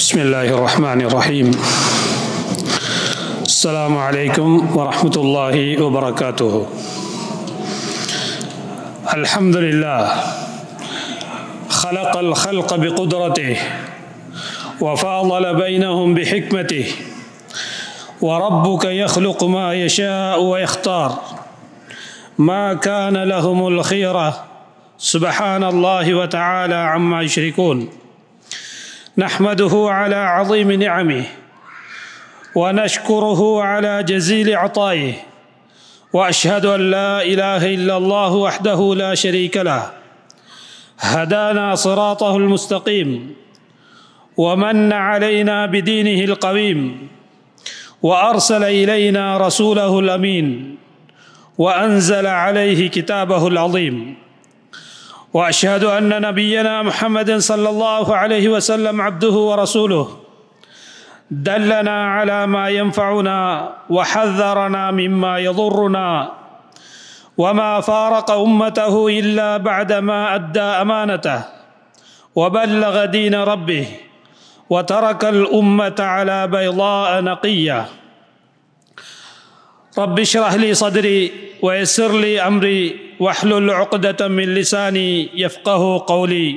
بسم الله الرحمن الرحيم. السلام عليكم ورحمة الله وبركاته. الحمد لله خلق الخلق بقدرته وفاضل بينهم بحكمته وربك يخلق ما يشاء ويختار ما كان لهم الخيرة سبحان الله وتعالى عما يشركون. نحمده على عظيم نعمه ونشكره على جزيل عطائه وأشهد أن لا إله إلا الله وحده لا شريك له هدانا صراطه المستقيم ومن علينا بدينه القويم وأرسل إلينا رسوله الأمين وأنزل عليه كتابه العظيم. وأشهد أن نبينا محمد صلى الله عليه وسلم عبده ورسوله دلنا على ما ينفعنا وحذرنا مما يضرنا وما فارق أمته إلا بعدما أدى أمانته وبلغ دين ربه وترك الأمة على بيضاء نقية. رب اشرح لي صدري ويسر لي أمري واحلل عقدة من لساني يفقه قولي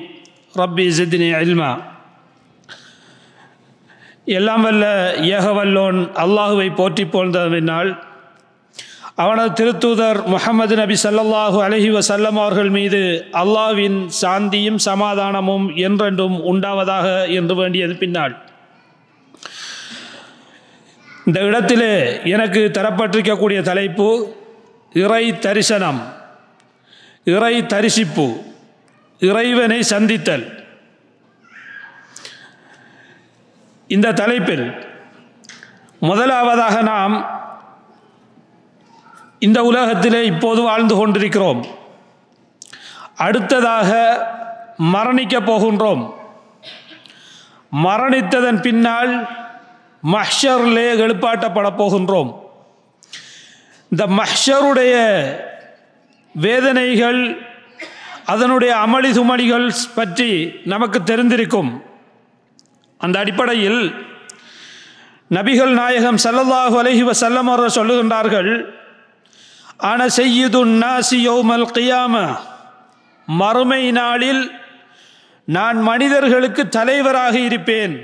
ربي زدني علما. எல்லாம் வல்ல ஏகவல்லோன் அல்லாஹுவை போற்றி போழ்ந்ததினால் அவனது திருத்தூதர் முஹம்மது நபி ஸல்லல்லாஹு அலைஹி வஸல்லம் அவர்கள் மீது அல்லாஹ்வின் சாந்தியும் சமாதானமும் என்றென்றும் உண்டாவதாக என்று வேண்டியது பின்னால் இந்த இடத்திலே எனக்கு தரப்பட்டிருக்கக்கூடிய தலைப்பு இறை தரிசனம், இறை தரிசிப்பு, இறைவனை சந்தித்தல். இந்த தலைப்பில் முதலாவதாக நாம் இந்த உலகத்திலே இப்போது வாழ்ந்து கொண்டிருக்கிறோம், அடுத்ததாக மரணிக்கப் போகின்றோம், மரணித்ததன் பின்னால் மஹ்ஷரிலே எழுப்பாட்டப்பட போகின்றோம். இந்த மஹ்ஷருடைய வேதனைகள், அதனுடைய அமளி துமளிகள் பற்றி நமக்கு தெரிந்திருக்கும். அந்த அடிப்படையில் நபிகள் நாயகம் ஸல்லல்லாஹு அலைஹி வஸல்லம் அவர்கள் சொல்லுகின்றார்கள், அன சய்யிதுன் நாசி யௌமல் கியாமா, மறுமை நாளில் நான் மனிதர்களுக்கு தலைவராக இருப்பேன்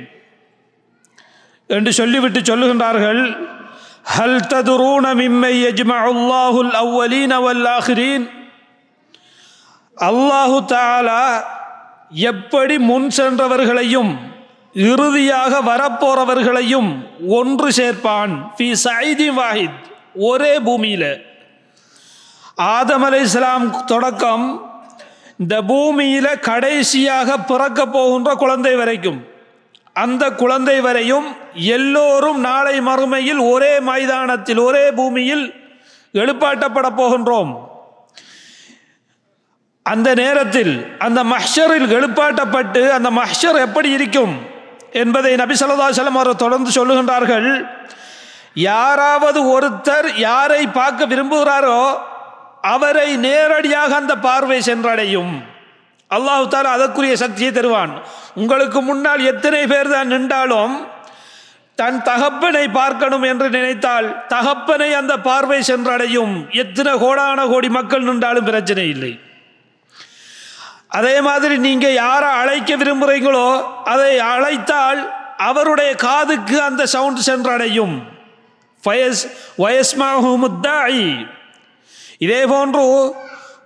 என்று சொல்லிவிட்டு சொல்லுகின்றார்கள், ஹல் ததுரூன மிம்மை யஜ்மஉல்லாஹுல் அவ்வலீன வல் ஆகிரீன், அல்லாஹு தஆலா எப்படி முன் சென்றவர்களையும் இறுதியாக வரப்போறவர்களையும் ஒன்று சேர்ப்பான் ஃபீ ஸைதி வாஹித், ஒரே பூமியில். ஆதம் அலைஹிஸ்ஸலாம் தொடக்கம் இந்த பூமியில் கடைசியாக பிறக்க போகின்ற குழந்தை வரைக்கும், அந்த குழந்தை வரையும் எல்லோரும் நாளை மறுமையில் ஒரே மைதானத்தில் ஒரே பூமியில் எழுப்பாட்டப்பட போகின்றோம். அந்த நேரத்தில் அந்த மஹ்ஷரில் எழுப்பாட்டப்பட்டு அந்த மஹ்ஷர் எப்படி இருக்கும் என்பதை நபி ஸல்லல்லாஹு அலைஹி வஸல்லம் அவர்கள் தொடர்ந்து சொல்லுகின்றார்கள். யாராவது ஒருத்தர் யாரை பார்க்க விரும்புகிறாரோ அவரை நேரடியாக அந்த பார்வை சென்றடையும். அல்லாஹ் தஆலா அதற்குரிய சக்தியை தருவான். உங்களுக்கு முன்னால் எத்தனை பேர் தான் நின்றாலும் தன் தகப்பனை பார்க்கணும் என்று நினைத்தால் தகப்பனை அந்த பார்வை சென்றடையும். எத்தனை கோடான கோடி மக்கள் நின்றாலும் பிரச்சனை இல்லை. அதே மாதிரி நீங்க யாரை அழைக்க விரும்புகிறீங்களோ அதை அழைத்தால் அவருடைய காதுக்கு அந்த சவுண்ட் சென்றடையும். இதே போன்று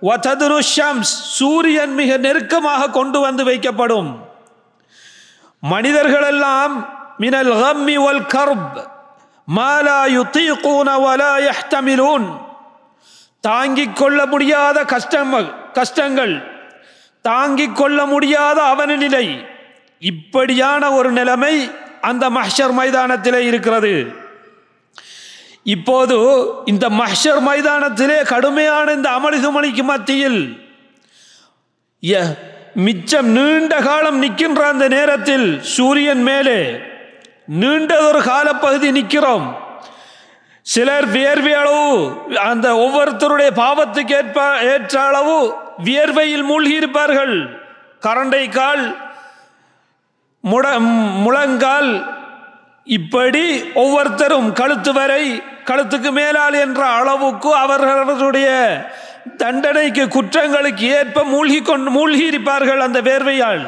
வததுரு ஷம்ஸ், சூரியன் மிக நெருக்கமாக கொண்டு வந்து வைக்கப்படும். மனிதர்களெல்லாம் மினல் கம்மி வல் கர்ப் மா லா யுதீகூன வலா யஹ்தமிலூன், தாங்கிக் கொள்ள முடியாத கஷ்டங்கள், தாங்கிக் கொள்ள முடியாத அவன நிலை, இப்படியான ஒரு நிலைமை அந்த மஹ்ஷர் மைதானத்திலே இருக்கிறது. இப்போது இந்த மஹ்ஷர் மைதானத்திலே கடுமையான இந்த அமளி துமளிக்கு மத்தியில் மிச்சம் நீண்ட காலம் நிற்கின்ற அந்த நேரத்தில் சூரியன் மேலே நீண்டதொரு காலப்பகுதி நிற்கிறோம். சிலர் வியர்வை அளவு, அந்த ஒவ்வொருத்தருடைய பாவத்துக்கு ஏற்ற அளவு வியர்வையில் மூழ்கி இருப்பார்கள். கரண்டை கால் முழங்கால் இப்படி ஒவ்வொருத்தரும் கழுத்து வரை, கழுத்துக்கு மேலால் என்ற அளவுக்கு அவர்களுடைய தண்டனைக்கு குற்றங்களுக்கு ஏற்ப மூழ்கி இருப்பார்கள் அந்த வேர்வையால்.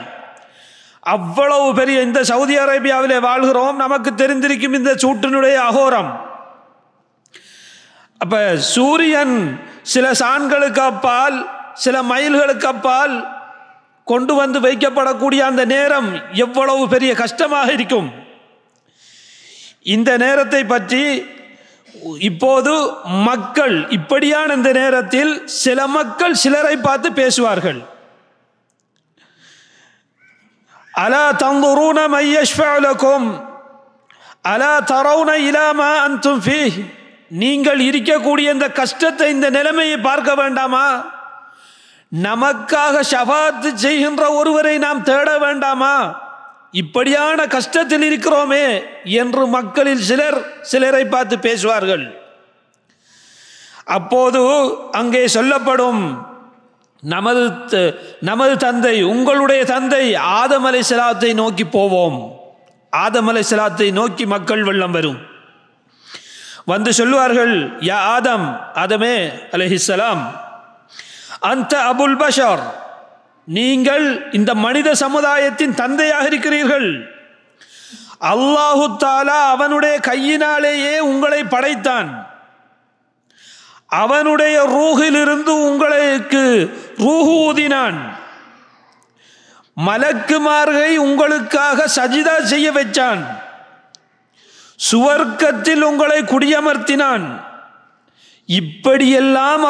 அவ்வளவு பெரிய இந்த சவுதி அரேபியாவிலே வாழ்கிறோம், நமக்கு தெரிந்திருக்கும் இந்த சூட்டினுடைய அகோரம். அப்ப சூரியன் சில சான்களுக்கு அப்பால், சில மைல்களுக்கு அப்பால் கொண்டு வந்து வைக்கப்படக்கூடிய அந்த நேரம் எவ்வளவு பெரிய கஷ்டமாக இருக்கும். இந்த நேரத்தை பற்றி இப்போது மக்கள் இப்படியான இந்த நேரத்தில் சில மக்கள் சிலரை பார்த்து பேசுவார்கள். அலா தன்துரூன மை யஷ்ஃபஉ லகும் அலா தரவுன இலா மா அன்தும் ஃபீஹ், நீங்கள் இருக்கக்கூடிய இந்த கஷ்டத்தை, இந்த நிலைமையை பார்க்க வேண்டாமா? நமக்காக ஷஃபாத் செய்கின்ற ஒருவரை நாம் தேட வேண்டாமா? இப்படியான கஷ்டத்தில் இருக்கிறோமே என்று மக்களில் சிலரை பார்த்து பேசுவார்கள். அப்போது அங்கே சொல்லப்படும், நமது தந்தை, உங்களுடைய தந்தை ஆதம் அலைஹிஸ்ஸலாத்தை நோக்கி போவோம். ஆதம் அலைஹிஸ்ஸலாத்தை நோக்கி மக்கள் வெள்ளம் வரும். வந்து சொல்லுவார்கள், யா ஆதம், ஆதமே அலைஹிஸ்ஸலாம், அந்த அபுல் பஷர், நீங்கள் இந்த மனித சமுதாயத்தின் தந்தையாக இருக்கிறீர்கள். அல்லாஹு தஆலா அவனுடைய கையினாலேயே உங்களை படைத்தான். அவனுடைய ரூஹிலிருந்து உங்களுக்கு ரூஹு ஊதினான். மலக்குமார்களை உங்களுக்காக சஜிதா செய்ய வைச்சான். சுவர்க்கத்தில் உங்களை குடியமர்த்தினான். இப்படியெல்லாம்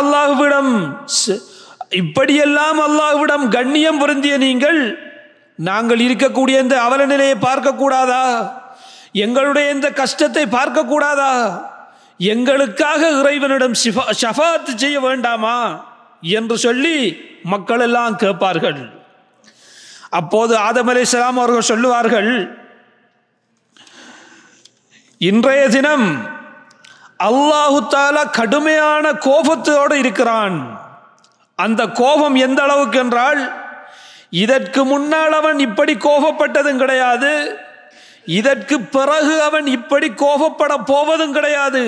அல்லாஹ்விடம் கண்ணியம் பொருந்திய நீங்கள், நாங்கள் இருக்கக்கூடிய இந்த அவல நிலையை பார்க்கக்கூடாதா? எங்களுடைய இந்த கஷ்டத்தை பார்க்கக்கூடாதா? எங்களுக்காக இறைவனிடம் ஷஃபாத் செய்ய வேண்டாமா என்று சொல்லி மக்கள் எல்லாம் கேட்பார்கள். அப்போது ஆதம் அலைஹிஸ்ஸலாம் அவர்கள் சொல்லுவார்கள், இன்றைய தினம் அல்லாஹு தஆலா கடுமையான கோபத்தோடு இருக்கிறான். அந்த கோபம் எந்த அளவுக்கு என்றால், இதற்கு முன்னால் அவன் இப்படி கோபப்பட்டதும் கிடையாது, இதற்கு பிறகு அவன் இப்படி கோபப்பட போவதும் கிடையாது.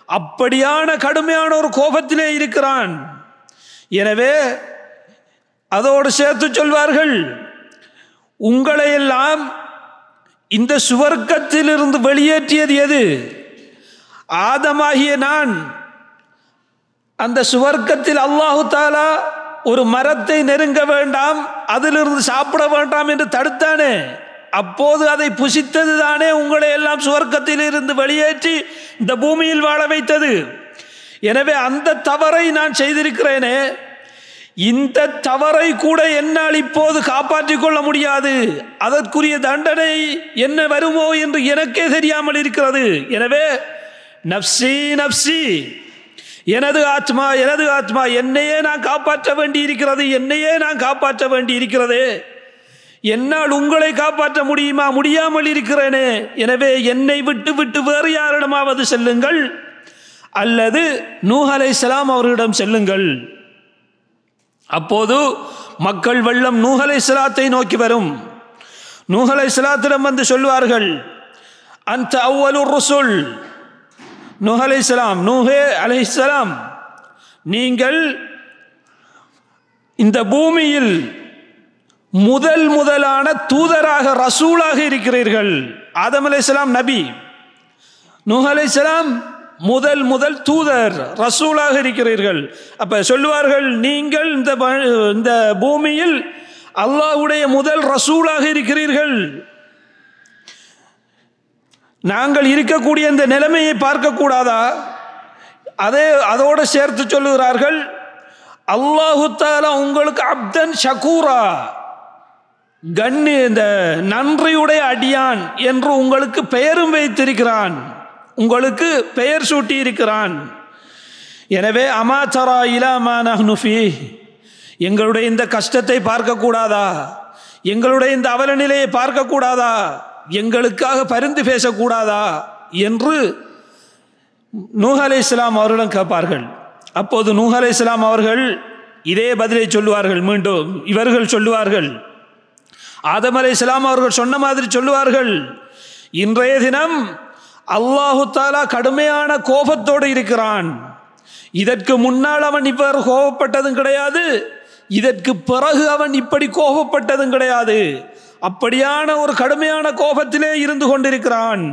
அப்படியான கடுமையான ஒரு கோபத்திலே இருக்கிறான். எனவே அதோடு சேர்த்து சொல்வார்கள், உங்களையெல்லாம் இந்த சுவர்க்கத்திலிருந்து வெளியேற்றியது எது? ஆதமாகிய நான். அந்த சுவர்க்கத்தில் அல்லாஹு தஆலா ஒரு மரத்தை நெருங்க வேண்டாம், அதிலிருந்து சாப்பிட வேண்டாம் என்று தடுத்தானே, அப்போது அதை புசித்தது தானே உங்களை எல்லாம் சுவர்க்கத்தில் இருந்து வெளியேற்றி இந்த பூமியில் வாழ வைத்தது. எனவே அந்த தவறை நான் செய்திருக்கிறேனே, இந்த தவறை கூட என்னால் இப்போது காப்பாற்றிக் கொள்ள முடியாது. அதற்குரிய தண்டனை என்ன வருமோ என்று எனக்கே தெரியாமல் இருக்கிறது. எனவே நப்சி நப்சி, எனது ஆத்மா எனது ஆத்மா, என்னையே நான் காப்பாற்ற வேண்டி இருக்கிறது, என்னையே நான் காப்பாற்ற வேண்டி இருக்கிறது. என்னால் உங்களை காப்பாற்ற முடியுமா? முடியாமல் இருக்கிறேனே. எனவே என்னை விட்டு விட்டு வேறு யாரிடமாவது செல்லுங்கள், அல்லது நூஹ் அலைஹிஸ்ஸலாம் அவர்களிடம் செல்லுங்கள். அப்போது மக்கள் வெள்ளம் நூஹ் அலைஹிஸ்ஸலாத்தை நோக்கி வரும். நூஹ் அலைஹிஸ்ஸலாத்திடம் வந்து சொல்வார்கள், அந்த அவ்வலுர் ருசுல், நூஹ் அலைஹிஸ்ஸலாம், நூஹே அலைஹிஸ்ஸலாம், நீங்கள் இந்த பூமியில் முதலான தூதராக, ரசூலாக இருக்கிறீர்கள். ஆதம் அலைஹிஸ்ஸலாம் நபி, நூஹ் அலைஹிஸ்ஸலாம் முதல் தூதர், ரசூலாக இருக்கிறீர்கள். அப்ப சொல்லுவார்கள், நீங்கள் இந்த பூமியில் அல்லாஹ்வுடைய முதல் ரசூலாக இருக்கிறீர்கள். நாங்கள் இருக்கக்கூடிய இந்த நிலைமையை பார்க்க கூடாதா? அதோடு சேர்த்து சொல்லுகிறார்கள், அல்லாஹு தஆலா உங்களுக்கு அப்தன் ஷகூரா, இந்த நன்றியுடைய அடியான் என்று உங்களுக்கு பெயரும் வைத்திருக்கிறான், உங்களுக்கு பெயர் சூட்டி இருக்கிறான். எனவே அமா தரா இலா மா நஹ்னு ஃபீஹ், எங்களுடைய இந்த கஷ்டத்தை பார்க்க கூடாதா? எங்களுடைய இந்த அவல நிலையை பார்க்க கூடாதா? எங்களுக்காக பரிந்து பேசக்கூடாதா என்று நூஹ் அலைஹிஸ்ஸலாம் அவர்களிடம் கேட்பார்கள். அப்போது நூஹ் அலைஹிஸ்ஸலாம் அவர்கள் இதே பதிலை சொல்லுவார்கள். மீண்டும் இவர்கள் சொல்லுவார்கள், ஆதம் அலைஹிஸ்ஸலாம் அவர்கள் சொன்ன மாதிரி சொல்லுவார்கள், இன்றைய தினம் அல்லாஹு தஆலா கடுமையான கோபத்தோடு இருக்கிறான். இதற்கு முன்னால் அவன் இவ்வாறு கோபப்பட்டதும் கிடையாது, இதற்கு பிறகு அவன் இப்படி கோபப்பட்டதும் கிடையாது. அப்படியான ஒரு கடுமையான கோபத்திலே இருந்து கொண்டிருக்கிறான்.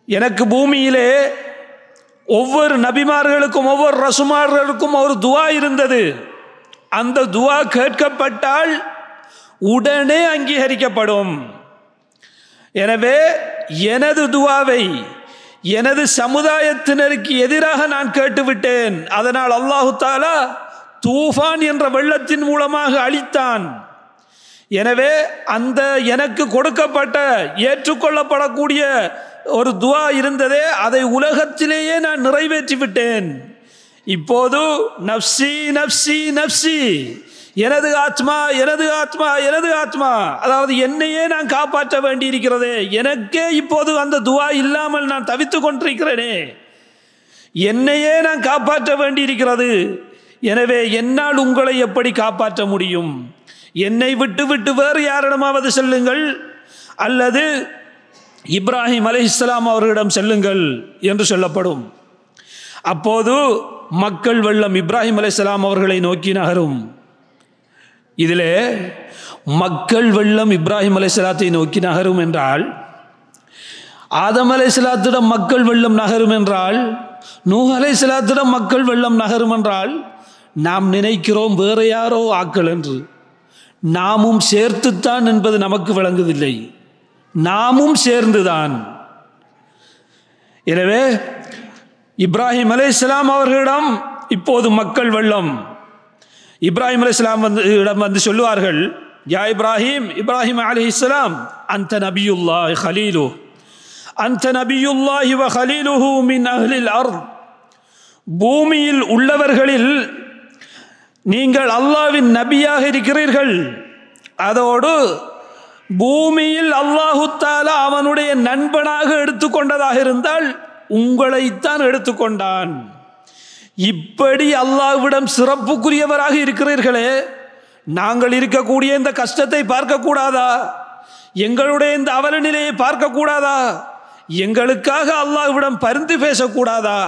எனக்கு பூமியிலே ஒவ்வொரு நபிமார்களுக்கும் ஒவ்வொரு ரசூல்மார்களுக்கும் ஒரு துஆ இருந்தது. அந்த துஆ கேட்கப்பட்டால் உடனே அங்கீகரிக்கப்படும். எனவே எனது துஆவை எனது சமுதாயத்தினருக்கு எதிராக நான் கேட்டுவிட்டேன். அதனால் அல்லாஹு தஆலா தூஃபான் என்ற வெள்ளத்தின் மூலமாக அழித்தான். எனவே அந்த எனக்கு கொடுக்கப்பட்ட ஏற்றுக்கொள்ளப்படக்கூடிய ஒரு துஆ இருந்ததே, அதை உலகத்திலேயே நான் நிறைவேற்றி விட்டேன். இப்போது நப்சி நப்சி நப்சி, எனது ஆத்மா எனது ஆத்மா எனது ஆத்மா, அதாவது என்னையே நான் காப்பாற்ற வேண்டி இருக்கிறதே, எனக்கே இப்போது அந்த துஆ இல்லாமல் நான் தவித்து கொண்டிருக்கிறேனே, என்னையே நான் காப்பாற்ற வேண்டி இருக்கிறது. எனவே என்னால் உங்களை எப்படி காப்பாற்ற முடியும்? என்னை விட்டு விட்டு வேறு யாரிடமாவது செல்லுங்கள், அல்லது இப்ராஹிம் அலைஹிஸ்ஸலாம் அவர்களிடம் செல்லுங்கள் என்று சொல்லப்படும். அப்போது மக்கள் வெள்ளம் இப்ராஹிம் அலைஹிஸ்ஸலாம் அவர்களை நோக்கி நகரும். இதிலே மக்கள் வெள்ளம் இப்ராஹிம் அலைஹிஸ்ஸலாத்தை நோக்கி நகரும் என்றால், ஆதம் அலைஹிஸ்ஸலாத்திடம் மக்கள் வெள்ளம் நகரும் என்றால், நூஹ் அலைஹிஸ்ஸலாத்திடம் மக்கள் வெள்ளம் நகரும் என்றால், நாம் நினைக்கிறோம் வேற யாரோ ஆக்கள் என்று. நாமும் சேர்த்துத்தான் என்பது நமக்கு விளங்குவதில்லை. நாமும் சேர்ந்துதான். எனவே இப்ராஹிம் அலைஹிஸ்ஸலாம் அவர்களிடம் இப்போது மக்கள் வெள்ளம். இப்ராஹிம் அலைஹிஸ்ஸலாம் வந்து சொல்லுவார்கள், யா இப்ராஹிம், இப்ராஹிம் அலைஹிஸ்ஸலாம், அந்த நபியுல்லாஹி ஹலீலு, அந்த நபியுல்லாஹி வ ஹலீலுஹு மின் அஹ்லில் அர்த், பூமியில் உள்ளவர்களில் நீங்கள் அல்லாஹ்வின் நபியாக இருக்கிறீர்கள். அதோடு பூமியில் அல்லாஹு தஆலா அவனுடைய நண்பனாக எடுத்துக்கொண்டதாக இருந்தால் உங்களைத்தான் எடுத்துக்கொண்டான். இப்படி அல்லாஹ்விடம் சிறப்புக்குரியவராக இருக்கிறீர்களே, நாங்கள் இருக்கக்கூடிய இந்த கஷ்டத்தை பார்க்கக்கூடாதா? எங்களுடைய இந்த அவல நிலையை பார்க்கக்கூடாதா? எங்களுக்காக அல்லாஹ்விடம் பரிந்து பேசக்கூடாதா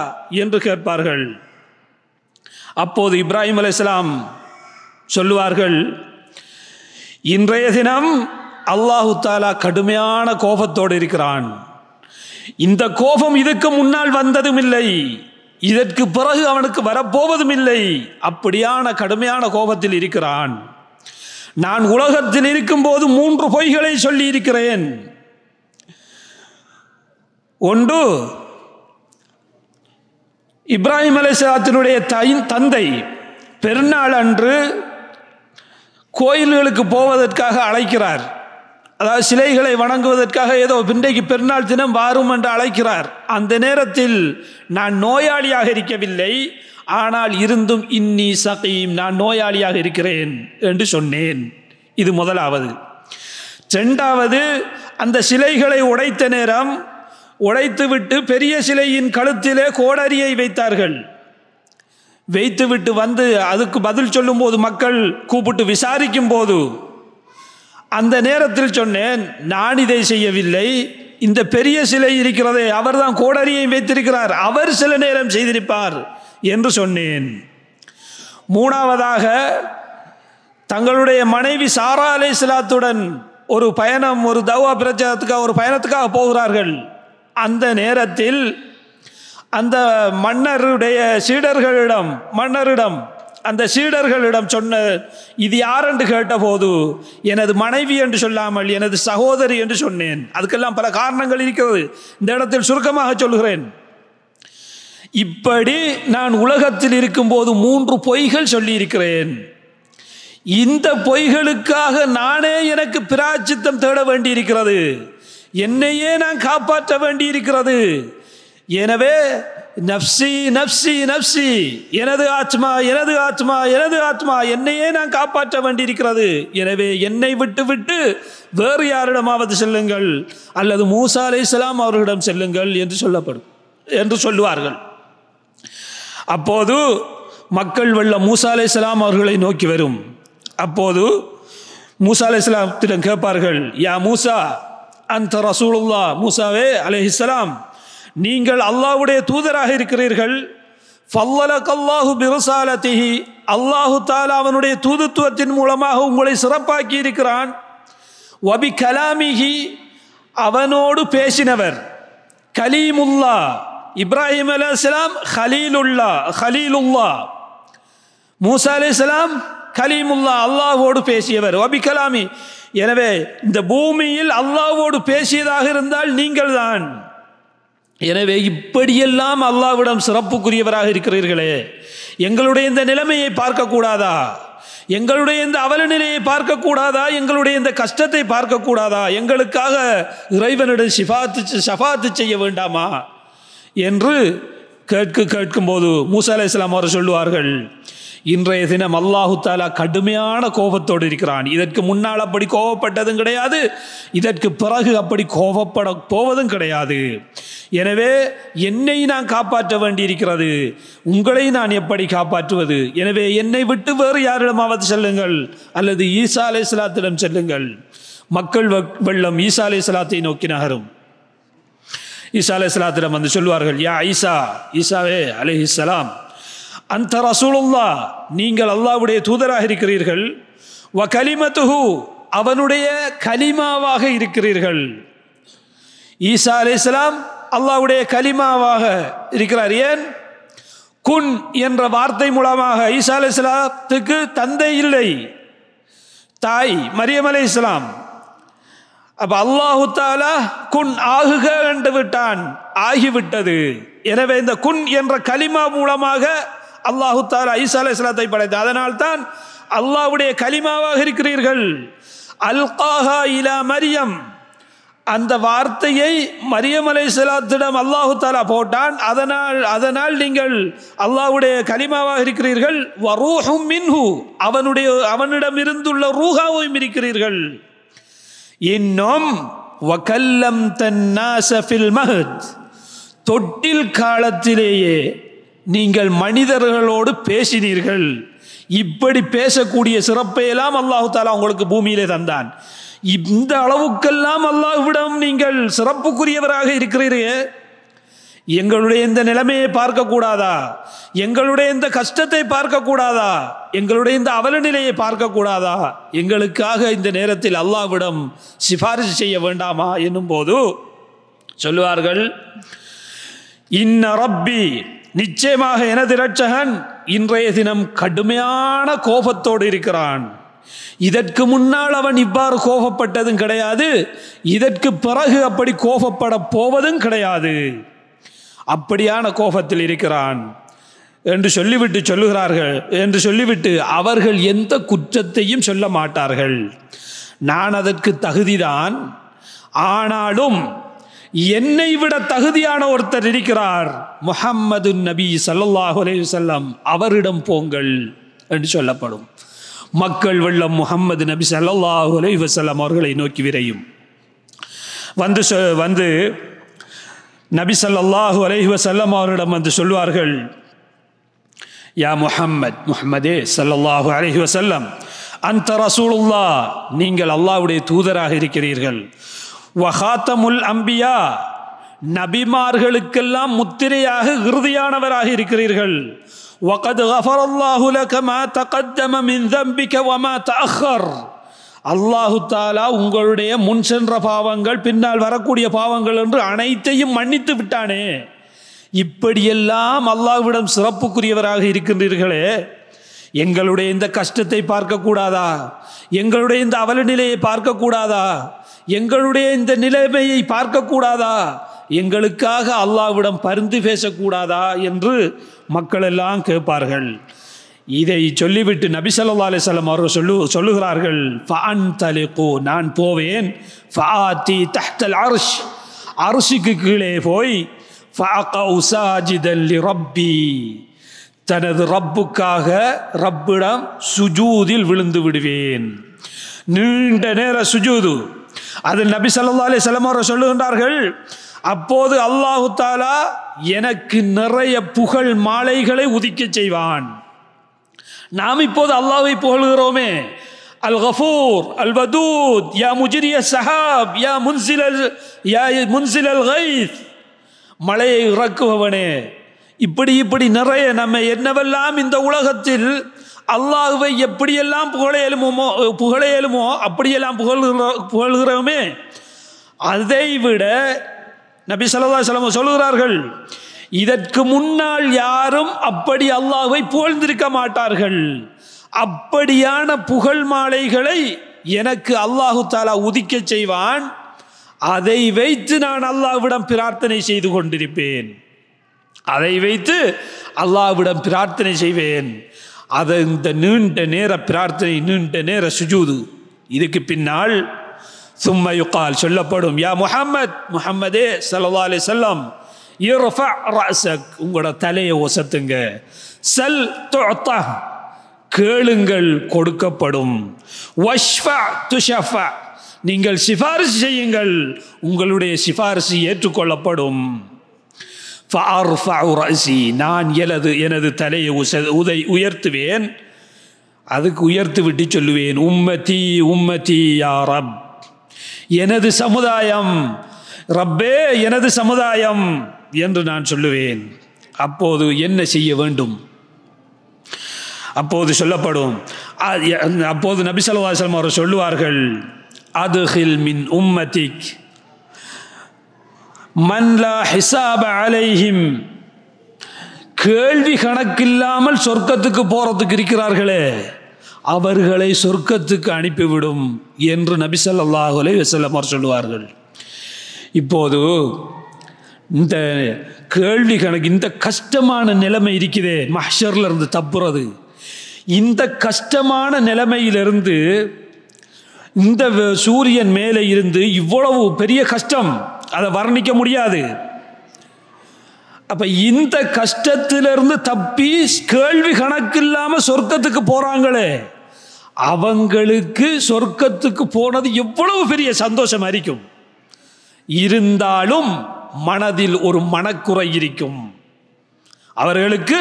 என்று கேட்பார்கள். அப்போது இப்ராஹிம் அலைஹிஸ்ஸலாம் சொல்லுவார்கள், இன்றைய தினம் அல்லாஹு தஆலா கடுமையான கோபத்தோடு இருக்கிறான். இந்த கோபம் இதுக்கு முன்னால் வந்ததும் இல்லை, இதற்கு பிறகு அவனுக்கு வரப்போவதும் இல்லை. அப்படியான கடுமையான கோபத்தில் இருக்கிறான். நான் உலகத்தில் இருக்கும்போது 3 பொய்களை சொல்லி இருக்கிறேன். ஒன்று, இப்ராஹிம் அலைஹிஸ்ஸலாத்தினுடைய தந்தை பெருநாள் அன்று கோயில்களுக்கு போவதற்காக அழைக்கிறார். அதாவது சிலைகளை வணங்குவதற்காக ஏதோ இன்றைக்கு பெருநாள் தினம் வாரும் என்று அழைக்கிறார். அந்த நேரத்தில் நான் நோயாளியாக இருக்கவில்லை, ஆனால் இருந்தும் இன்னி சகீம், நான் நோயாளியாக இருக்கிறேன் என்று சொன்னேன். இது முதலாவது. இரண்டாவது, அந்த சிலைகளை உடைத்த நேரம், உடைத்துவிட்டு பெரிய சிலையின் கழுத்திலே கோடரியை வைத்தார்கள். வைத்துவிட்டு வந்து அதுக்கு பதில் சொல்லும் போது, மக்கள் கூப்பிட்டு விசாரிக்கும் போது, அந்த நேரத்தில் சொன்னேன், நான் இதை செய்யவில்லை, இந்த பெரிய சிலை இருக்கிறதே அவர்தான் கோடரியை வைத்திருக்கிறார், அவர் சில நேரம் செய்திருப்பார் என்று சொன்னேன். மூணாவதாக, தங்களுடைய மனைவி சாரா அலைஹிஸ்ஸலாத்துடன் ஒரு பயணம், ஒரு தவா பிரச்சாரத்துக்காக ஒரு பயணத்துக்காக போகிறார்கள். அந்த நேரத்தில் அந்த சீடர்களிடம் சொன்ன, இது யார் என்று கேட்டபோது எனது மனைவி என்று சொல்லாமல் எனது சகோதரி என்று சொன்னேன். அதுக்கெல்லாம் பல காரணங்கள் இருக்கிறது, இந்த இடத்தில் சுருக்கமாக சொல்கிறேன். இப்படி நான் உலகத்தில் இருக்கும்போது 3 பொய்கள் சொல்லி இருக்கிறேன். இந்த பொய்களுக்காக நானே எனக்கு பிராயச்சித்தம் தேட வேண்டி இருக்கிறது, என்னையே நான் காப்பாற்ற வேண்டி இருக்கிறது. எனவே நப்சி நப்சி நப்சி, எனது ஆத்மா எனது ஆத்மா எனது ஆத்மா, என்னையே நான் காப்பாற்ற வேண்டியிருக்கிறது. எனவே என்னை விட்டு விட்டு வேறு யாரிடமாவது செல்லுங்கள், அல்லது மூசா அலைஹிஸ்ஸலாம் அவர்களிடம் செல்லுங்கள் என்று சொல்லுவார்கள். அப்போது மக்கள் வெள்ளம் மூசா அலைஹிஸ்ஸலாம் அவர்களை நோக்கி வரும். அப்போது மூசா அலைஹிஸ்ஸலாத்திடம் கேட்பார்கள், யா மூசா அந்த ரசூலுல்லா, மூசாவே அலைஹிஸ்ஸலாம் நீங்கள் அல்லாஹ்வுடைய தூதராக இருக்கிறீர்கள். ஃபல்லலகல்லாஹு பிரிசாலத்திஹி, அல்லாஹு தஆலா அவனுடைய தூதுத்துவத்தின் மூலமாக உங்களை சிறப்பாக்கி இருக்கிறான். வபி கலாமிஹி, அவனோடு பேசினவர். கலீமுல்லா, இப்ராஹிம் அலைஹிஸ்ஸலாம் கலீலுல்லா, மூசா அலைஹிஸ்ஸலாம் கலீமுல்லா, அல்லாஹ்வோடு பேசியவர். வபி கலாமி, எனவே இந்த பூமியில் அல்லாஹ்வோடு பேசியதாக இருந்தால் நீங்கள் தான். எனவே இப்படியெல்லாம் அல்லாஹ்விடம் சிறப்புக்குரியவராக இருக்கிறீர்களே, எங்களுடைய இந்த நிலைமையை பார்க்கக்கூடாதா? எங்களுடைய இந்த அவல நிலையை பார்க்கக்கூடாதா? எங்களுடைய இந்த கஷ்டத்தை பார்க்கக்கூடாதா? எங்களுக்காக இறைவனிடம் ஷஃபாத்து செய்ய வேண்டாமா என்று கேட்கும்போது மூசா அலைஹிஸ்ஸலாம் அவர்கள் சொல்லுவார்கள், இன்றைய தினம் அல்லாஹு தாலா கடுமையான கோபத்தோடு இருக்கிறான். இதற்கு முன்னால் அப்படி கோபப்பட்டதும் கிடையாது, இதற்கு பிறகு அப்படி கோபப்பட போவதும் கிடையாது. எனவே என்னை நான் காப்பாற்ற வேண்டியிருக்கிறது, உங்களை நான் எப்படி காப்பாற்றுவது? எனவே என்னை விட்டு வேறு யாரிடமாவது செல்லுங்கள், அல்லது ஈசா அலைஹிஸ்ஸலாத்திடம் செல்லுங்கள். மக்கள் வெள்ளம் ஈசா அலைஹிஸ்ஸலாத்தை நோக்கி நகரும். ஈசா அலைஹிஸ்ஸலாத்திடம் வந்து சொல்லுவார்கள், யா ஈசாவே அலைஹிஸ்ஸலாம் அந்த ரசூலுல்லா, நீங்கள் அல்லாஹ்வுடைய தூதராக இருக்கிறீர்கள். வ கலிமத்துஹு, அவனுடைய கலிமாவாக இருக்கிறீர்கள். ஈசா அலைஹிஸ்ஸலாம் அல்லாஹ்வுடைய கலிமாவாக இருக்கிறார். ஏன்? குன் என்ற வார்த்தை மூலமாக ஈசா அலைஹிஸ்ஸலாத்துக்கு தந்தை இல்லை, தாய் மரியம் அலைஹிஸ்ஸலாம். அப்ப அல்லாஹு தஆலா குன் ஆகுக என்று விட்டான், ஆகிவிட்டது. எனவே இந்த குன் என்ற கலிமா மூலமாக அல்லாஹு தஆலா ஈசா அலைஹிஸ்ஸலாத்தை படைத்தார். அதனால்தான் அல்லாஹ்வுடைய கலிமாவாக இருக்கிறீர்கள். அல்காஹா இலா மரியம், அந்த வார்த்தையை மரியம் அலைஹிஸ்ஸலாத்திடம் அல்லாஹு தஆலா போட்டான். அதனால் நீங்கள் அல்லாஹ்வுடைய கலிமாவாக இருக்கிறீர்கள். வரூஹும் மின்ஹு, அவனிடம் இருந்துள்ள ரூஹாவும் இருக்கிறீர்கள். இன்னும் வகல்லம் தன்னாஸ ஃபில் மஹத், தொட்டில் காலத்திலேயே நீங்கள் மனிதர்களோடு பேசினீர்கள். இப்படி பேசக்கூடிய சிறப்பை எல்லாம் அல்லாஹு தஆலா உங்களுக்கு பூமியிலே தந்தான். இந்த அளவுக்கெல்லாம் அல்லாஹ்விடம் நீங்கள் சிறப்புக்குரியவராக இருக்கிறீர்கள். எங்களுடைய இந்த நிலைமையை பார்க்கக்கூடாதா? எங்களுடைய இந்த கஷ்டத்தை பார்க்கக்கூடாதா? எங்களுடைய இந்த அவல நிலையை பார்க்கக்கூடாதா? எங்களுக்காக இந்த நேரத்தில் அல்லாஹ்விடம் சிபாரிசு செய்ய வேண்டாமா என்னும் போது சொல்லுவார்கள், இன்ன ரப்பி, நிச்சயமாக எனது இரட்சகன் இன்றைய தினம் கடுமையான கோபத்தோடு இருக்கிறான். இதற்கு முன்னால் அவன் இவ்வாறு கோபப்பட்டதும் கிடையாது, இதற்கு பிறகு அப்படி கோபப்பட போவதும் கிடையாது. அப்படியான கோபத்தில் இருக்கிறான் என்று சொல்லிவிட்டு அவர்கள் எந்த குற்றத்தையும் சொல்ல மாட்டார்கள். நான் அதற்கு தகுதிதான், ஆனாலும் என்னை விட தகுதியான ஒருத்தர் இருக்கிறார், முஹம்மது நபி ஸல்லல்லாஹு அலைஹி வஸல்லம், அவரிடம் போங்கள் என்று சொல்லப்படும். மக்கள் வெள்ளம் முஹம்மது நபி ஸல்லல்லாஹு அலைஹி வஸல்லம் அவர்களை நோக்கி விரையும். வந்து நபி ஸல்லல்லாஹு அலைஹி வஸல்லம் அவரிடம் வந்து சொல்வார்கள், யா முஹம்மதே ஸல்லல்லாஹு அலைஹி வஸல்லம், அந்த ரசூலுல்லாஹ், நீங்கள் அல்லாஹ்வுடைய தூதராக இருக்கிறீர்கள். வஹாத்தமுல் அம்பியா, நபிமார்களுக்கெல்லாம் முத்திரையாக இறுதியானவராக இருக்கிறீர்கள். வகத் கஃபரல்லாஹு லக மா தகத்தம மின் தம்பிக வமா தஅக்கர், அல்லாஹு தஆலா உங்களுடைய முன் சென்ற பாவங்கள், பின்னால் வரக்கூடிய பாவங்கள் என்று அனைத்தையும் மன்னித்து விட்டானே. இப்படியெல்லாம் அல்லாஹ்விடம் சிறப்புக்குரியவராக இருக்கின்றீர்களே, எங்களுடைய இந்த கஷ்டத்தை பார்க்கக்கூடாதா? எங்களுடைய இந்த அவல நிலையை பார்க்கக்கூடாதா? எங்களுடைய இந்த நிலைமையை பார்க்கக்கூடாதா? எங்களுக்காக அல்லாஹ்விடம் பரிந்து பேசக்கூடாதா என்று மக்கள் எல்லாம் கேட்பார்கள். இதை சொல்லிவிட்டு நபி ஸல்லல்லாஹு அலைஹி வஸல்லம் அவர்கள் சொல்லுகிறார்கள், ஃபஅன்தலிகு, நான் போவேன், ஃபஆதி தஹ்தல் அர்ஷ், அர்ஷுக்கு கீழே போய், ஃபஅகஉ சாஜிதன் லிரப்பி, தனது ரப்புக்காக ரப்பிடம் சுஜூதில் விழுந்து விடுவேன். நீண்ட நேர சுஜூது. அதில் நபி ஸல்லல்லாஹு அலைஹி வஸல்லம் அவர்கள் சொல்லுகின்றார்கள், அப்போது அல்லாஹு தஆலா எனக்கு நிறைய புகழ் மாலைகளை உதிக்க செய்வான். நாம் இப்போது அல்லாஹ்வை புகழ்கிறோமே, அல் கஃபூர் அல் வதூத், யா முஜ்ரிய ஸஹாப், யா முன்சில் அல் கைத், மழையை இறக்குபவனே. இப்படி இப்படி நிறைய நம்ம என்னவெல்லாம் இந்த உலகத்தில் அல்லாஹ்வை எப்படியெல்லாம் புகழ இயலுமோ அப்படியெல்லாம் புகழ்கிறோமே. அதை விட நபி ஸல்லல்லாஹு அலைஹி வஸல்லம் சொல்கிறார்கள், இதற்கு முன்னால் யாரும் அப்படி அல்லாஹ்வை புகழ்ந்திருக்க மாட்டார்கள். அப்படியான புகழ் மாலைகளை எனக்கு அல்லாஹு தஆலா உதிக்க செய்வான். அதை வைத்து நான் அல்லாஹ்விடம் பிரார்த்தனை செய்து கொண்டிருப்பேன். அதை வைத்து அல்லாஹ்விடம் பிரார்த்தனை செய்வேன். அதை இந்த நீண்ட நேர பிரார்த்தனை, நீண்ட நேர சுஜூது, இதுக்கு பின்னால் சும்ம யுகால் சொல்லப்படும், யா முஹம்மத், முஹம்மதே ஸல்லல்லாஹு அலைஹி வஸல்லம், இர்ஃபா ரஅஸக், உங்களோட தலையை ஒசத்துங்க. சல் துஅதா, கேளுங்கள் கொடுக்கப்படும். வஷ்ஃபா துஷஃபா, நீங்கள் சிபாரிசு செய்யுங்கள், உங்களுடைய சிபாரிசு ஏற்றுக்கொள்ளப்படும். ஃபஅர்ஃபஉ ரஅஸி, நான் எனது தலையை உயர்த்துவேன். அதுக்கு உயர்த்து விட்டு சொல்லுவேன், உம்மதி உம்மதி யா ரப், எனது சமுதாயம் ரப்பே, எனது சமுதாயம் என்று நான் சொல்லுவேன். அப்போது என்ன செய்ய வேண்டும்? அப்போது சொல்லப்படும், அப்போது நபி ஸல்லல்லாஹு அலைஹி வஸல்லம் அவர்கள் சொல்லுவார்கள், அதுகில் மின் உம்மதிக் மன் லா ஹிசாப அலைஹிம், கேள்வி கணக்கில்லாமல் சொர்க்கத்துக்கு போறதுக்கு இருக்கிறார்களே அவர்களை சொர்க்கத்துக்கு அனுப்பிவிடும் என்று நபி ஸல்லல்லாஹு அலைஹி வஸல்லம் அவர் சொல்லுவார்கள். இப்போது இந்த கேள்வி கணக்கு, இந்த கஷ்டமான நிலைமை இருக்குதே, மஹ்ஷர்ல இருந்து தப்புறது, இந்த கஷ்டமான நிலைமையிலிருந்து, இந்த சூரியன் மேலே இருந்து இவ்வளவு பெரிய கஷ்டம், அதை வர்ணிக்க முடியாது. அப்ப இந்த கஷ்டத்திலிருந்து தப்பி கேள்வி கணக்கு இல்லாம சொர்க்கத்துக்கு போறாங்களே, அவங்களுக்கு சொர்க்கத்துக்கு போனது எவ்வளவு பெரிய சந்தோஷம் இருக்கும். இருந்தாலும் மனதில் ஒரு மனக்குறை இருக்கும், அவர்களுக்கு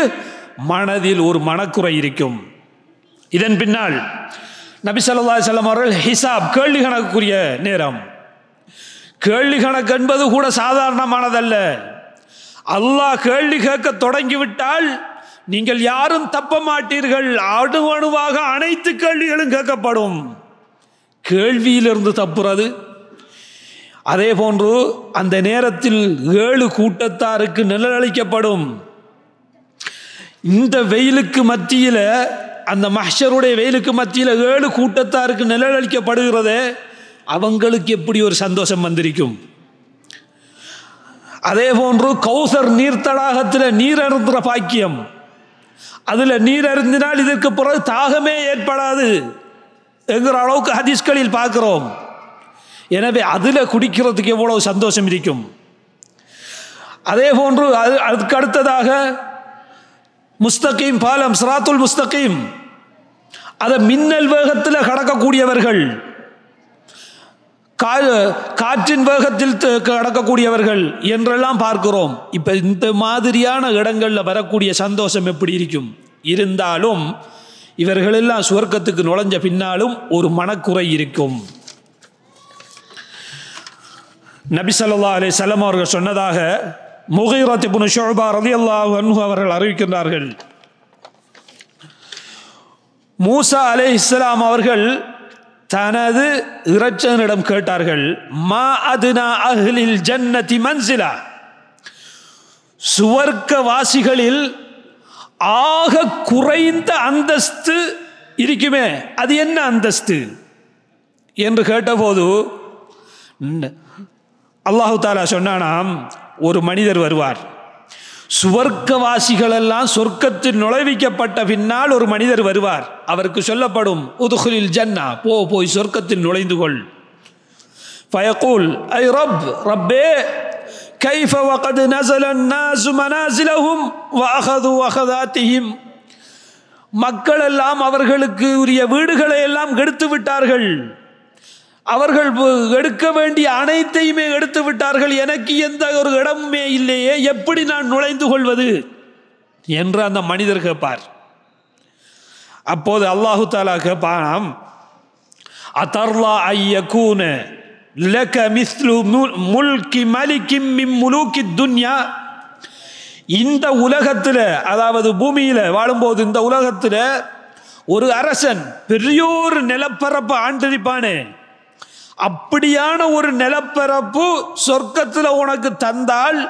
மனதில் ஒரு மனக்குறை இருக்கும். இதன் பின்னால் நபி ஸல்லல்லாஹு அலைஹி வஸல்லம் அவர்கள் ஹிசாப், கேள்வி கணக்குரிய நேரம். கேள்வி கணக்கு என்பது கூட சாதாரணமானதல்ல. அல்லாஹ் கேள்வி கேட்க தொடங்கிவிட்டால் நீங்கள் யாரும் தப்ப மாட்டீர்கள். அணுவணுவாக அனைத்து கேள்விகளும் கேட்கப்படும். கேள்வியிலிருந்து தப்புறது. அதே போன்று அந்த நேரத்தில் 7 கூட்டத்தாருக்கு நிழலளிக்கப்படும். இந்த வெயிலுக்கு மத்தியில், அந்த மஹ்ஷருடைய வெயிலுக்கு மத்தியில் 7 கூட்டத்தாருக்கு நிழலளிக்கப்படுகிறதே, அவங்களுக்கு எப்படி ஒரு சந்தோஷம் வந்திருக்கும். அதே போன்று கௌசர் நீர் தடாகத்தில் நீர் அருந்துற பாக்கியம், அதில் நீர் அருந்தினால் இதற்கு பிறகு தாகமே ஏற்படாது என்கிற அளவுக்கு ஹதீஸ்களில் பார்க்கிறோம். எனவே அதில் குடிக்கிறதுக்கு எவ்வளவு சந்தோஷம் இருக்கும். அதே போன்று அதுக்கு அடுத்ததாக முஸ்தகீம் பாலம், சிராத்துல் முஸ்தகீம், அதை மின்னல் வேகத்தில் கடக்கக்கூடியவர்கள், காற்றின் வேகத்தில் கடக்கக்கூடியவர்கள் என்றெல்லாம் பார்க்கிறோம். இப்ப இந்த மாதிரியான இடங்கள்ல வரக்கூடிய சந்தோஷம் எப்படி இருக்கும்? இருந்தாலும் இவர்களெல்லாம் சுவர்க்கத்துக்கு நுழைஞ்ச பின்னாலும் ஒரு மனக்குறை இருக்கும். நபி ஸல்லல்லாஹு அலைஹி வஸல்லம் அவர்கள் சொன்னதாக முகீரா இப்னு ஷுஅபா ரலியல்லாஹு அன்ஹு அவர்கள் அறிவிக்கின்றார்கள், மூசா அலைஹிஸ்ஸலாம் அவர்கள் தனது இறைச்சனிடம் கேட்டார்கள், மா அதுனா அஹ்லில் ஜன்னதி மன்சிலா, சுவர்க்க வாசிகளில் ஆக குறைந்த அந்தஸ்து இருக்குமே, அது என்ன அந்தஸ்து என்று கேட்டபோது அல்லாஹு தாலா சொன்னானாம், ஒரு மனிதர் வருவார், சுவர்க்கவாசிகள் எல்லாம் சொர்க்கத்தில் நுழைவிக்கப்பட்ட பின்னால் ஒரு மனிதர் வருவார். அவருக்கு சொல்லப்படும், உதுகுலில் ஜன்னா, போய் சொர்க்கத்தில் நுழைந்து கொள். ஃபயகூல் ஐ ரப், ரப்பே, கைஃப வகத் நஸல الناس மனாசிலஹும் வஅഖது வஅഖதாத்திஹிம், மக்கள் எல்லாம் அவர்களுக்கு உரிய வீடுகளை எல்லாம் எடுத்து விட்டார்கள், அவர்கள் எடுக்க வேண்டிய அனைத்தையுமே எடுத்து விட்டார்கள், எனக்கு எந்த ஒரு இடமுமே இல்லையே, எப்படி நான் நுழைந்து கொள்வது என்று அந்த மனிதர் கேட்பார். அப்போது அல்லாஹு தாலா கேட்பானாம், அதர்லா ஐயகூன லக மிஸ்லு முல்கி மலிகிம் மின் முலூக்கி துன்யா. இந்த உலகத்தில், அதாவது பூமியில் வாழும்போது இந்த உலகத்தில் ஒரு அரசன் பெரியோரு நிலப்பரப்பு ஆண்டிருப்பானே, அப்படியான ஒரு நிலப்பரப்பு சொர்க்கத்தில் உனக்கு தந்தால்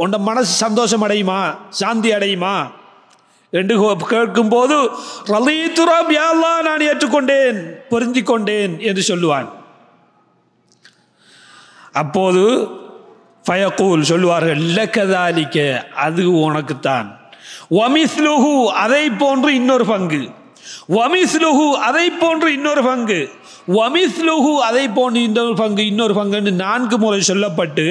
உன் மனசு சந்தோஷம் அடையுமா, சாந்தி அடையுமா என்று கேட்கும்போது ரலீது ரப்பி யா அல்லாஹ், நான் ஏற்றுக்கொண்டேன், பொருந்திக் கொண்டேன் என்று சொல்லுவான். அப்போது ஃபயகூல் சொல்லுவார்கள், லக்கதாலிக்க, அது உனக்குத்தான், வமிஸ்லுஹு அதை போன்று இன்னொரு பங்கு, வமிஸ்லுஹு அதை போன்று இன்னொரு பங்கு, வமிஸ்லுஹு அதை போன்று இன்னொரு பங்கு, இன்னொரு பங்கு என்று 4 முறை சொல்லப்பட்டு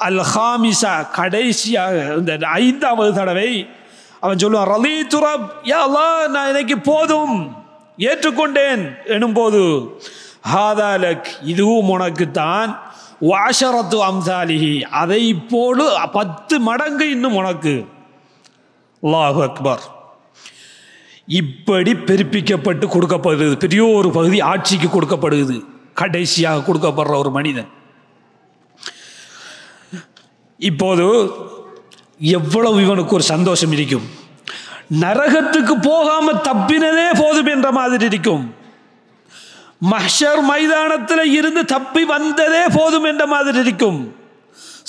அல் ஹாமிசா கடைசியாக இந்த 5வது தடவை அவன் சொல்லுவான், ரலீது ரப் யா அல்லாஹ், நான் எனக்கு போதும், ஏற்றுக்கொண்டேன் எனும்போது ஹாதாலக், இதுவும் உனக்குத்தான், வாஷரத்து அம்சாலிஹி அதை போல 10 மடங்கு இன்னும் உனக்கு. அல்லாஹு அக்பர். இப்படி பிறப்பிக்கப்பட்டு கொடுக்கப்படுகிறது. பெரிய ஒரு பகுதி ஆட்சிக்கு கொடுக்கப்படுகிறது. கடைசியாக கொடுக்கப்படுற ஒரு மனிதன். இப்போது எவ்வளவு இவனுக்கு ஒரு சந்தோஷம் இருக்கும். நரகத்துக்கு போகாம தப்பினதே போதும் என்ற மாதிரி இருக்கும். மஹ்ஷர் மைதானத்தில் இருந்து தப்பி வந்ததே போதும் என்ற மாதிரி இருக்கும்.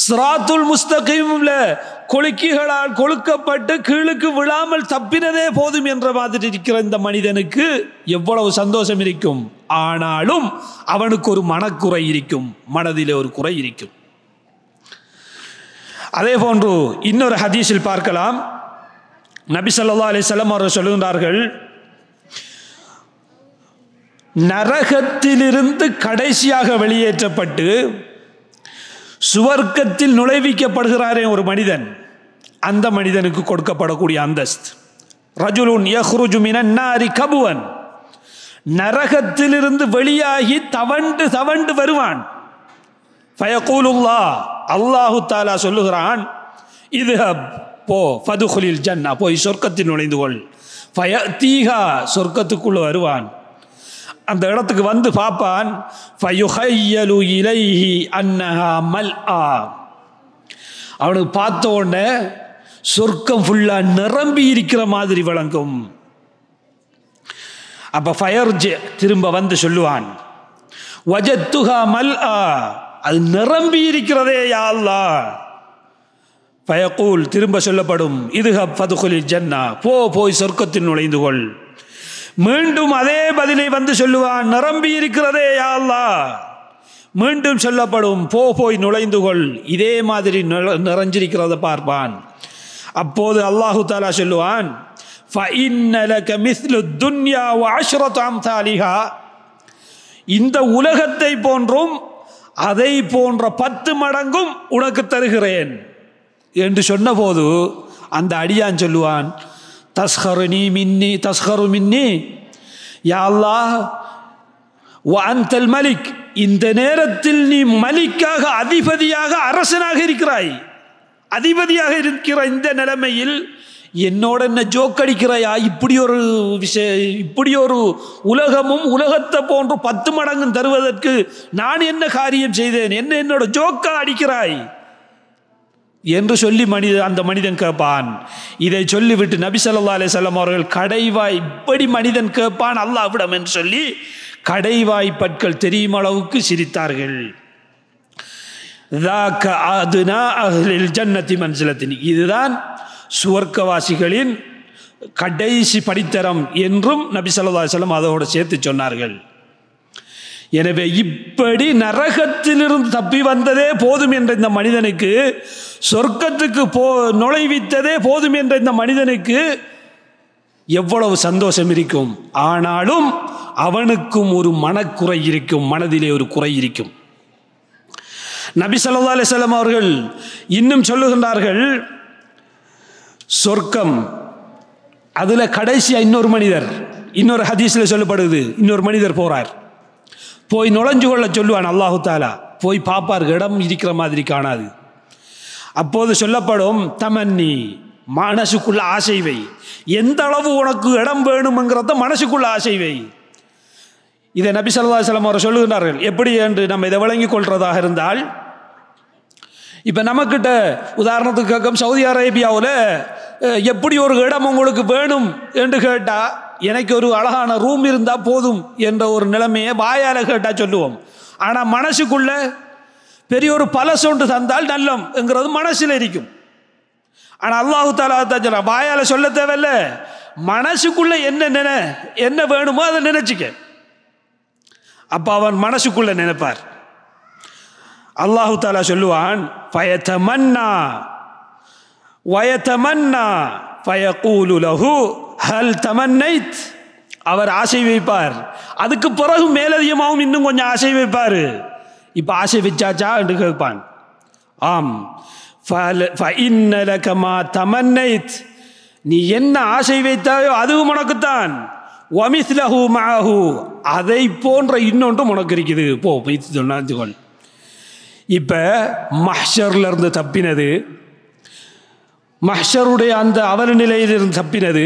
சிராத்துல் முஸ்தகீம்ல கொழுக்கிகளால் கொழுக்கப்பட்டு கீழுக்கு விழாமல் தப்பினதே போதும் என்ற மாதிரி இருக்கிற இந்த மனிதனுக்கு எவ்வளவு சந்தோஷம் இருக்கும். ஆனாலும் அவனுக்கு ஒரு மனக்குறை இருக்கும், மனதிலே ஒரு குறை இருக்கும். அதே போன்று இன்னொரு ஹதீஸில் பார்க்கலாம். நபி ஸல்லல்லாஹு அலைஹி வஸல்லம் அவர்கள் சொல்லுகிறார்கள், நரகத்திலிருந்து கடைசியாக வெளியேற்றப்பட்டு சுவர்க்கத்தில் நுழைவிக்கப்படுகிறாரே ஒரு மனிதன், அந்த மனிதனுக்கு கொடுக்கப்படக்கூடிய அந்தஸ்து, ரஜுலுன் யஹ்ருஜு மினன் நாரி கபுவன், நரகத்திலிருந்து வெளியாகி தவண்டு தவண்டு வருவான். ஃபயகூலுல்லாஹ், அல்லாஹு தஆலா சொல்லுகிறான், இதுஹப், போ, ஃபதுகுலில் ஜன்னா, போய் சொர்க்கத்தில் நுழைந்து கொள். ஃபயதீஹா, சொர்க்கத்துக்குள்ள வருவான். அந்த இடத்துக்கு வந்து பார்ப்பான். ஃபயுஹய்யலு இலைஹி அன்னஹா மல்ஆ, அவனுக்கு பார்த்த உடனே சொர்க்கம் ஃபுல்லா நிரம்பி இருக்கிற மாதிரி விளங்கும். அப்ப ஃபயர்ஜி, திரும்ப வந்து சொல்லுவான், வஜத்துஹா மல்ஆ, அது நிரம்பி இருக்கிறதே யா அல்லாஹ். ஃபயகூல், திரும்ப சொல்லப்படும், இதுஹப் ஃபதுகுலில் ஜன்னா, போ, போய் சொர்க்கத்தில் நுழைந்து கொள். மீண்டும் அதே பதிலை வந்து சொல்லுவான், நிரம்பி இருக்கிறதே யா அல்லாஹ். மீண்டும் சொல்லப்படும், போ, போய் நுழைந்து கொள். இதே மாதிரி நிறைஞ்சிருக்கிறத பார்ப்பான். அப்போது அல்லாஹு தஆலா சொல்லுவான், ஃபஇன்ன லக மிஸ்லு துன்யா வ அஷ்ரத்து அம்சாலிஹா, இந்த உலகத்தை போன்றும் அதை போன்ற 10 மடங்கும் உனக்கு தருகிறேன் என்று சொன்னபோது அந்த அடியான் சொல்லுவான், தஸ்ஹருனி மின்னி, தஸ்ஹரு மின்னி யா அல்லாஹ், வ அன்தல் மலிக், இந்த நேரத்தில் நீ மலிக்காக, அதிபதியாக, அரசனாக இருக்கிறாய், அதிபதியாக இருக்கிற இந்த நிலைமையில் என்னோட என்ன ஜோக் அடிக்கிறாயா? இப்படி ஒரு இப்படி ஒரு உலகமும் உலகத்தை போன்று 10 மடங்கும் தருவதற்கு நான் என்ன காரியம் செய்தேன்? என்னோட ஜோக்கா அடிக்கிறாய் என்று சொல்லி அந்த மனிதன் கேட்பான். இதை சொல்லிவிட்டு நபி ஸல்லல்லாஹு அலைஹி வஸல்லம் அவர்கள் கடைவாய், இப்படி மனிதன் கேட்பான் அல்லாஹ்விடம் என்று சொல்லி கடைவாய் பற்கள் தெரியும் அளவுக்கு சிரித்தார்கள். இதுதான் சுவர்க்கவாசிகளின் கடைசி படித்தரம் என்றும் நபி ஸல்லல்லாஹு அலைஹி வஸல்லம் அதோடு சேர்த்து சொன்னார்கள். எனவே இப்படி நரகத்திலிருந்து தப்பி வந்ததே போதும் என்ற இந்த மனிதனுக்கு, சொர்க்கத்துக்கு நுழைவித்ததே போதும் என்ற இந்த மனிதனுக்கு எவ்வளவு சந்தோஷம் இருக்கும். ஆனாலும் அவனுக்கும் ஒரு மனக்குறை இருக்கும், மனதிலே ஒரு குறை இருக்கும். நபி ஸல்லல்லாஹு அலைஹி வஸல்லம் அவர்கள் இன்னும் சொல்லுகின்றார்கள், சொர்க்கம் அதுல கடைசியா இன்னொரு மனிதர், இன்னொரு ஹதீஸ்ல சொல்லப்படுது, இன்னொரு மனிதர் போறார், போய் நுழைஞ்சு கொள்ள சொல்லுவான் அல்லாஹு தாலா. போய் பார்ப்பார், இடம் இருக்கிற மாதிரி காணாது. அப்போது சொல்லப்படும், தமன்னி, மனசுக்குள்ள ஆசை வை, எந்த அளவு உனக்கு இடம் வேணும்ங்கிறத மனசுக்குள்ள ஆசை வை. இதை நபி ஸல்லல்லாஹு அலைஹி வஸல்லம் அவர் சொல்லுகிறார்கள். எப்படி என்று நம்ம இதை விளங்கிக் கொள்றதாக இருந்தால், இப்போ நமக்கிட்ட உதாரணத்துக்கு கேட்கும் சவுதி அரேபியாவில் எப்படி ஒரு இடம் உங்களுக்கு வேணும் என்று கேட்டால், எனக்கு ஒரு அழகான ரூம் இருந்தால் போதும் என்ற ஒரு நிலைமையை வாயால் கேட்டால் சொல்லுவோம். ஆனால் மனசுக்குள்ள பெரிய ஒரு பலசொன்று தந்தால் நல்லம் என்கிறது மனசில் இருக்கும். ஆனால் அல்லாஹு தஆலா தான் சொல்ல, வாயால் சொல்ல தேவையில்ல, மனசுக்குள்ள என்ன வேணுமோ அதை நினைச்சிக்க. அப்போ அவன் மனசுக்குள்ள நினைப்பார். அல்லாஹு தஆலா சொல்லுவான், ஃபயதமன்னா வயதமன்னா ஃபயகூலு லஹு ஹல் தமன்னைத். அவர் ஆசை வைப்பார், அதுக்கு பிறகு மேலதிகமாகவும் இன்னும் கொஞ்சம் ஆசை வைப்பார். இப்போ ஆசை வச்சாச்சா என்று கேட்பான். ஆம், ஃபஇன்ன லக மா தமன்னைத், நீ என்ன ஆசை வைத்தாயோ அதுவும் உனக்குத்தான். வமிஸ்லஹு மஅஹு, அதை போன்ற இன்னொன்றும் உனக்கு இருக்குது, போ சொன்னாச்சுக்கொள். இப்போ மஹ்ஷர்ல இருந்து தப்பினது, மஹ்ஷருடைய அந்த அவல நிலையிலிருந்து தப்பினது,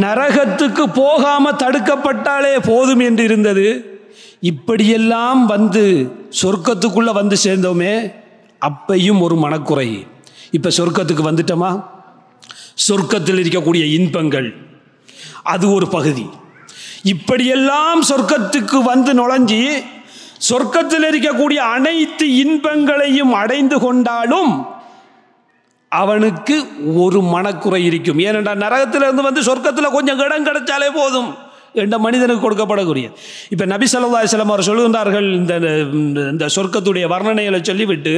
நரகத்துக்கு போகாம தடுக்கப்பட்டாலே போதும் என்று இருந்தது. இப்படியெல்லாம் வந்து சொர்க்கத்துக்குள்ள வந்து சேர்ந்தோமே, அப்பையும் ஒரு மனக்குறை. இப்போ சொர்க்கத்துக்கு வந்துட்டோமா, சொர்க்கத்தில் இருக்கக்கூடிய இன்பங்கள் அது ஒரு பகுதி. இப்படியெல்லாம் சொர்க்கத்துக்கு வந்து நுழைஞ்சி சொர்க்கத்தில் இருக்கக்கூடிய அனைத்து இன்பங்களையும் அடைந்து கொண்டாலும் அவனுக்கு ஒரு மனக்குறை இருக்கும். ஏனென்றால் நரகத்திலிருந்து வந்து சொர்க்கத்தில் கொஞ்சம் இடம் கிடைச்சாலே போதும் என்ற மனிதனுக்கு கொடுக்கப்படக்கூடிய. இப்போ நபி ஸல்லல்லாஹு அலைஹி வஸல்லம் அவர் சொல்லுகின்றார்கள், இந்த சொர்க்கத்துடைய வர்ணனைகளை சொல்லிவிட்டு,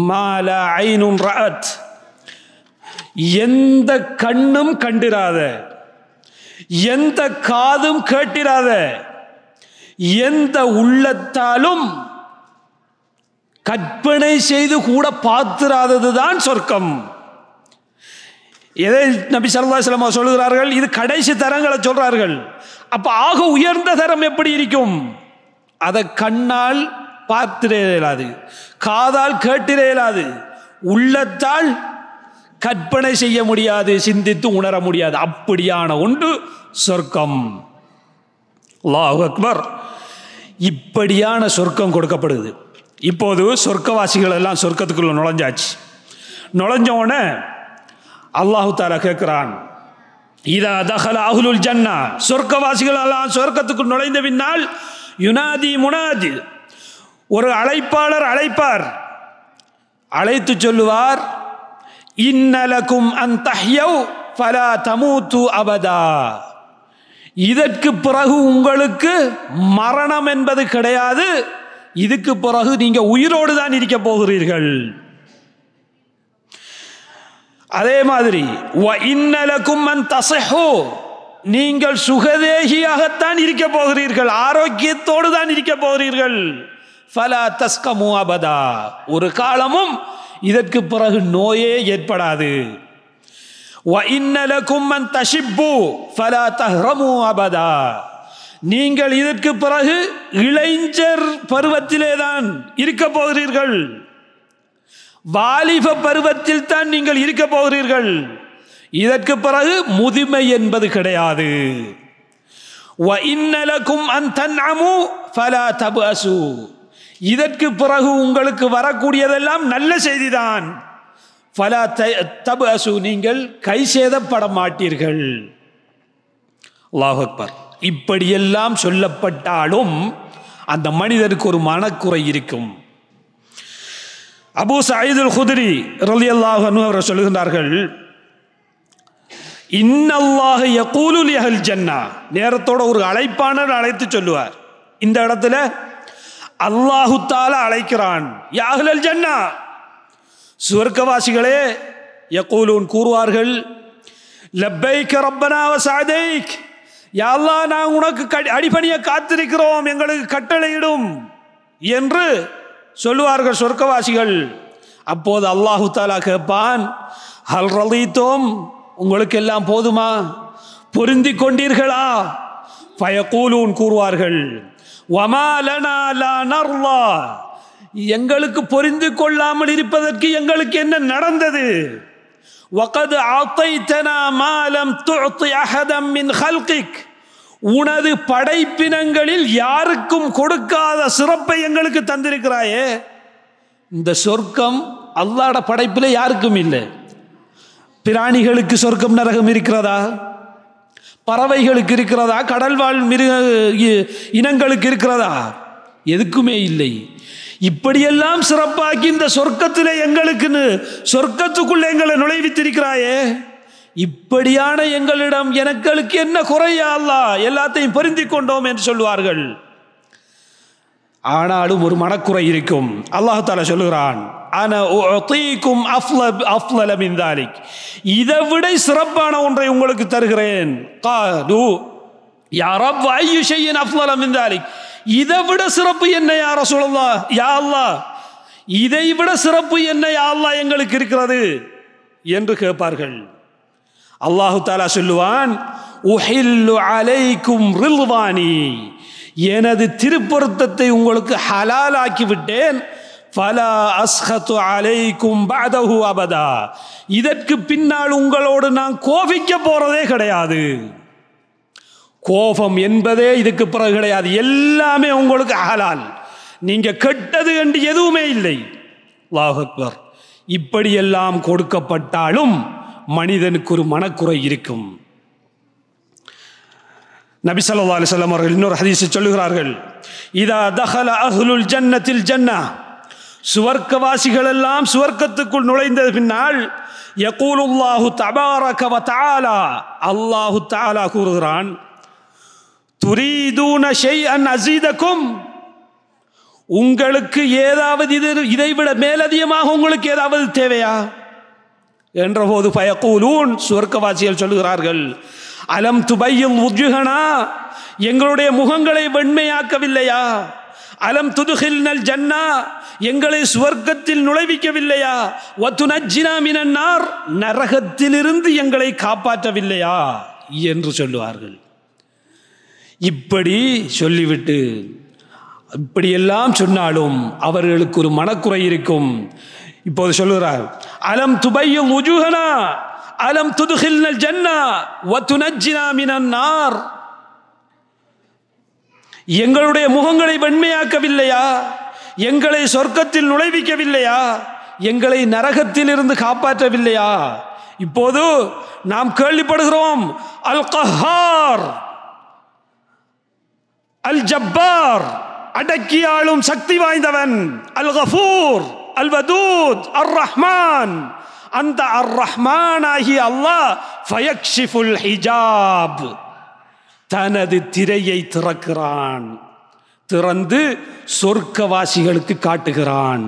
மால ஐனுன் ரஅத், எந்த கண்ணும் கண்டிராத, எந்த காதும் கேட்டிராத, எந்த உள்ளத்தாலும் கற்பனை செய்து கூட பார்த்திராதது தான் சொர்க்கம். எதை நபி ஸல்லல்லாஹு அலைஹி வஸல்லம் சொல்கிறார்கள்? இது கடைசி தரங்களை சொல்றார்கள். அப்ப ஆக உயர்ந்த தரம் எப்படி இருக்கும்? அதை கண்ணால் பார்த்திட இயலாது, காதால் கேட்டிட இயலாது, உள்ளத்தால் கற்பனை செய்ய முடியாது, சிந்தித்து உணர முடியாது. அப்படியான ஒன்று சொர்க்கம். அல்லாஹு அக்பர். இப்படியான சொர்க்கம் கொடுக்கப்படுது. இப்போது சொர்க்கவாசிகள் எல்லாம் சொர்க்கத்துக்குள்ள நுழைஞ்சாச்சு. நுழைஞ்சோன அல்லாஹு தஆலா கேட்கிறான், இதா தஹல அஹ்லுல் ஜன்னா, சொர்க்கவாசிகள் எல்லாம் சொர்க்கத்துக்கு நுழைந்த பின்னால் யுனாதி முனாதி, ஒரு அழைப்பாளர் அழைப்பார், அழைத்து சொல்லுவார், இன்னலக்கும் அன் தஹ்யௌ ஃபலா தமூது அபதா, இதற்கு பிறகு உங்களுக்கு மரணம் என்பது கிடையாது, இதுக்கு பிறகு நீங்க உயிரோடு தான் இருக்க போகிறீர்கள். அதே மாதிரி வ இன்னலக்கும் அன் தஸஹு, நீங்கள் சுகதேகியாகத்தான் இருக்க போகிறீர்கள், ஆரோக்கியத்தோடு தான் இருக்க போகிறீர்கள். ஃபலா தஸ்கமு அபதா, ஒரு காலமும் இதற்கு பிறகு நோயே ஏற்படாது. வ இன்னலக்கும் அன் தஷிப்பு ஃபலா தஹ்ரமு அபதா, நீங்கள் இதற்கு பிறகு இளைஞர் பருவத்திலே தான் இருக்க போகிறீர்கள், வாலிப பருவத்தில் தான் நீங்கள் இருக்க போகிறீர்கள், இதற்கு பிறகு முதுமை என்பது கிடையாது. வ இன்னலக்கும் அன் தன்அமு ஃபலா தபஅசு, இதற்கு பிறகு உங்களுக்கு வரக்கூடியதெல்லாம் நல்ல செய்திதான். ஃபலா தபஅசு, நீங்கள் கை சேதப்பட மாட்டீர்கள். அல்லாஹு அக்பர். இப்படியெல்லாம் சொல்லப்பட்டாலும் அந்த மனிதனுக்கு ஒரு மனக்குறை இருக்கும். அபூ சயீத் அல் குத்ரி ரலியல்லாஹு அன்ஹு அவர் சொல்லுகிறார்கள், இன்னல்லாஹ யகூலு லிஅஹ்லில் ஜன்னா, நேரத்தோட ஒரு அழைப்பாளர் அழைத்து சொல்லுவார். இந்த இடத்துல அல்லாஹு தஆலா அழைக்கிறான், யா அஹ்லல் ஜன்னா, சுவர்க்கவாசிகளே, யகூலூன் கூறுவார்கள், லப்பைக ரப்பனா வ சஅதைக், யா அல்லாஹ், நான் உனக்கு அடிபணிய காத்திருக்கிறோம், எங்களுக்கு கட்டளையிடும் என்று சொல்லுவார்கள் சொர்க்கவாசிகள். அப்போது அல்லாஹு தஆலா கேட்பான், ஹல் ரலீதும், உங்களுக்கு எல்லாம் போதுமா, பொருந்தி கொண்டீர்களா? ஃபயகூலூன் கூறுவார்கள், வமா லனா லா நர்லா, எங்களுக்கு பொருந்தி கொள்ளாமல் இருப்பதற்கு எங்களுக்கு என்ன நடந்தது? வகத் ஆதைதனா மா லம் துஅதி அஹதம் மின் ஹல்கிக், உனது படைப்பினங்களில் யாருக்கும் கொடுக்காத சிறப்பை எங்களுக்கு தந்திருக்கிறாயே. இந்த சொர்க்கம் அல்லாஹ்வுடைய படைப்பில் யாருக்கும் இல்லை. பிராணிகளுக்கு சொர்க்கம் நரகம் இருக்கிறதா? பறவைகளுக்கு இருக்கிறதா? கடல் வாழ் இனங்களுக்கு இருக்கிறதா? எதுக்குமே இல்லை. இப்படியெல்லாம் சிறப்பாக்கி இந்த சொர்க்கத்தில் எங்களுக்குன்னு சொர்க்கத்துக்குள்ள எங்களை நுழைவித்திருக்கிறாயே, இப்படியான எங்களிடம் எங்களுக்கு என்ன குறையா அல்லாஹ், எல்லாத்தையும் பொருந்தி கொண்டோம் என்று சொல்வார்கள். ஆனாலும் ஒரு மனக்குறை இருக்கும். அல்லாஹ் தஆலா சொல்லுகிறான், அன உஅதீகும் அஃலல மின் தாலிக், இதை விட சிறப்பான ஒன்றை உங்களுக்கு தருகிறேன். காலு யா ரப் ஐயு ஷைஇன் அஃலல மின் தாலிக், இதை விட சிறப்பு என்ன யா ரசூலல்லாஹ், யா அல்லாஹ் இதை விட சிறப்பு என்ன யா அல்லாஹ் எங்களுக்கு இருக்கிறது என்று கேட்பார்கள். அல்லாஹு தஆலா சொல்லுவான், உஹில்லு அலைக்கும் ரில்வானி, எனது திருப்பொருத்தத்தை உங்களுக்கு ஹலாலாக்கி விட்டேன். ஃபலா அஸ்ஹது அலைக்கும் பஅதஹு அபதா, இதற்கு பின்னால் உங்களோடு நான் கோபிக்க போறதே கிடையாது. கோபம் என்பதே இதுக்கு பிறகு கிடையாது. எல்லாமே உங்களுக்கு ஹலால், நீங்க கெட்டது என்று எதுவுமே இல்லை. அல்லாஹ் அக்பர். இப்படியெல்லாம் கொடுக்கப்பட்டாலும் மனிதனுக்கு ஒரு மனக்குறை இருக்கும். நபி ஸல்லல்லாஹு அலைஹி வஸல்லம் அவர்கள் இன்னொரு ஹதீஸில் சொல்லுகிறார்கள், இதா தஹல அஹ்லுல் ஜன்னத்தில் ஜன்னா, சுவர்க்கவாசிகள் எல்லாம் சுவர்க்கத்துக்குள் நுழைந்த பின்னால் யகூலுல்லாஹு தபாரக வ தஆலா, அல்லாஹு தஆலா கூறுகிறான், துரீதூன ஷைஅன் அஸீதகும், உங்களுக்கு ஏதாவது இதைவிட மேலதிகமாக உங்களுக்கு ஏதாவது தேவையா என்றபோது ஃபயகூலூன், சுவர்க்கவாசிகள் சொல்லுகிறார்கள், அலம் துபையில் உஜ்ஹனா, எங்களுடைய முகங்களை வெண்மையாக்கவில்லையா? அலம் துதுகில்னல் ஜன்னா, எங்களை சுவர்க்கத்தில் நுழைவிக்கவில்லையா? வதுனஜ்ஜினா மினன் நார், நரகத்திலிருந்து எங்களை காப்பாற்றவில்லையா என்று சொல்லுவார்கள். இப்படி சொல்லிவிட்டு இப்படியெல்லாம் சொன்னாலும் அவர்களுக்கு ஒரு மனக்குறை இருக்கும். இப்போது சொல்லுகிறார், அலம் துபையில் உஜ்ஹனா அலம் துதுகில்னல் ஜன்னா வதுனஜ்ஜினா மினன் நார், எங்களுடைய முகங்களை வெண்மையாக்கவில்லையா? எங்களை சொர்க்கத்தில் நுழைவிக்கவில்லையா? எங்களை நரகத்தில் இருந்து காப்பாற்றவில்லையா? இப்போது நாம் கேள்விப்படுகிறோம், அல் கஹார், அல் ஜப்பார், அடக்கியாளும் சக்தி வாய்ந்தவன், அல் கஃபூர், அல் வதூத், அர் ரஹ்மான், அந்த அர் ரஹ்மான் ஆகிய அல்லாஹ் ஃபயக்ஷிஃபுல் ஹிஜாப், தனது திரையை திறக்கிறான், திறந்து சொர்க்கவாசிகளுக்கு காட்டுகிறான்.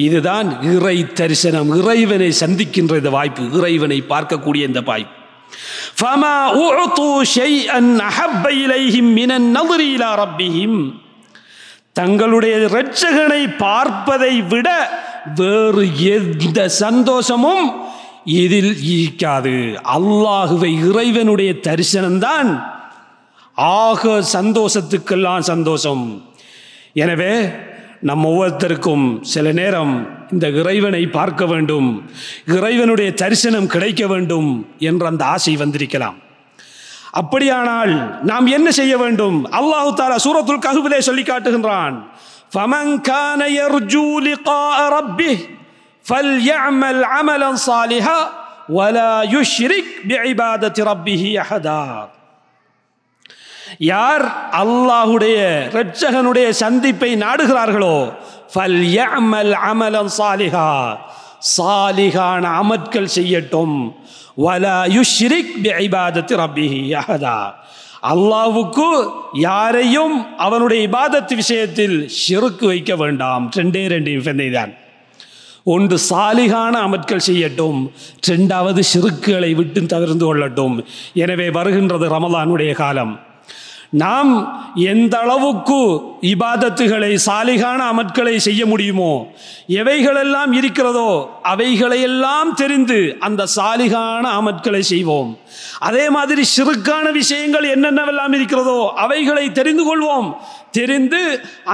இதுதான் இறை தரிசனம், இறைவனை சந்திக்கின்ற இந்த வாய்ப்பு, இறைவனை பார்க்கக்கூடிய இந்த வாய்ப்பு. ஃபமா உஅது ஷைஅன் அஹப்ப இலைஹிம் மினன் நظரி இலா ரப்பிஹிம், தங்களுடைய இரட்சகனை பார்ப்பதை விட வேறு எந்த சந்தோஷமும் இதில் இருக்காது. அல்லாஹுவை, இறைவனுடைய தரிசனம்தான் ஆக சந்தோஷத்துக்கெல்லாம் சந்தோஷம். எனவே நம் ஒவ்வொருத்தருக்கும் சில நேரம் இந்த இறைவனை பார்க்க வேண்டும், இறைவனுடைய தரிசனம் கிடைக்க வேண்டும் என்ற அந்த ஆசை வந்திருக்கலாம். அப்படியானால் நாம் என்ன செய்ய வேண்டும்? அல்லாஹ் தஆலா சூரத்துல் கஹ்ஃபிலே சொல்லி காட்டுகின்றான், ஃபமன் கான யர்ஜூ லிகாஅ ரப்பிஹ் ஃபல்யஅமல் அமலன் ஸாலிஹா வலா யுஷ்ரிக் பிஇபாதத்தி ரப்பிஹி அஹதா. யார் அல்லாஹ்வுடைய இரட்சகனுடைய சந்திப்பை நாடுகிறார்களோ, ஃபல்யஅமல் அமலன் ஸாலிஹா, சாலிஹான அமல்கள் செய்யட்டும், வலா யுஷ்ரிக் பிஇபாதத்தி ரப்பிஹி அஹதா, அல்லாஹ்வுக்கு யாரையும் அவனுடைய இபாதத் விஷயத்தில் ஷிர்க் வைக்க வேண்டாம். ரெண்டே தான். ஒன்று சாலிகான அமல்கள் செய்யட்டும், இரண்டாவது ஷிர்க்குகளை விட்டு தவிர்த்து கொள்ளட்டும். எனவே வருகின்றது ரமலானுடைய காலம். நாம் எந்த அளவுக்கு இபாதத்துகளை, சாலிகான அமல்களை செய்ய முடியுமோ, எவைகளெல்லாம் இருக்கிறதோ அவைகளையெல்லாம் தெரிந்து அந்த சாலிகான அமல்களை செய்வோம். அதே மாதிரி ஷிர்க்கான விஷயங்கள் என்னென்னவெல்லாம் இருக்கிறதோ அவைகளை தெரிந்து கொள்வோம். தெரிந்து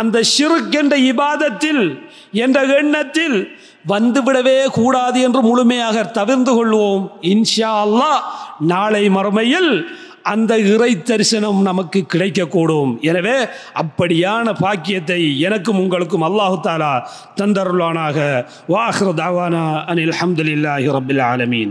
அந்த ஷிர்க் என்ற இபாதத்தில் என்ற எண்ணத்தில் வந்துவிடவே கூடாது என்று முழுமையாக தவிர்த்து கொள்வோம். இன்ஷா அல்லாஹ் நாளை மறுமையில் அந்த இறை தரிசனம் நமக்கு கிடைக்கக்கூடும். எனவே அப்படியான பாக்கியத்தை எனக்கும் உங்களுக்கும் அல்லாஹு தஆலா தந்தருள்வானாக. வாஹிரு தஅவானா அனில் ஹம்துலில்லாஹி ரப்பில் ஆலமீன்.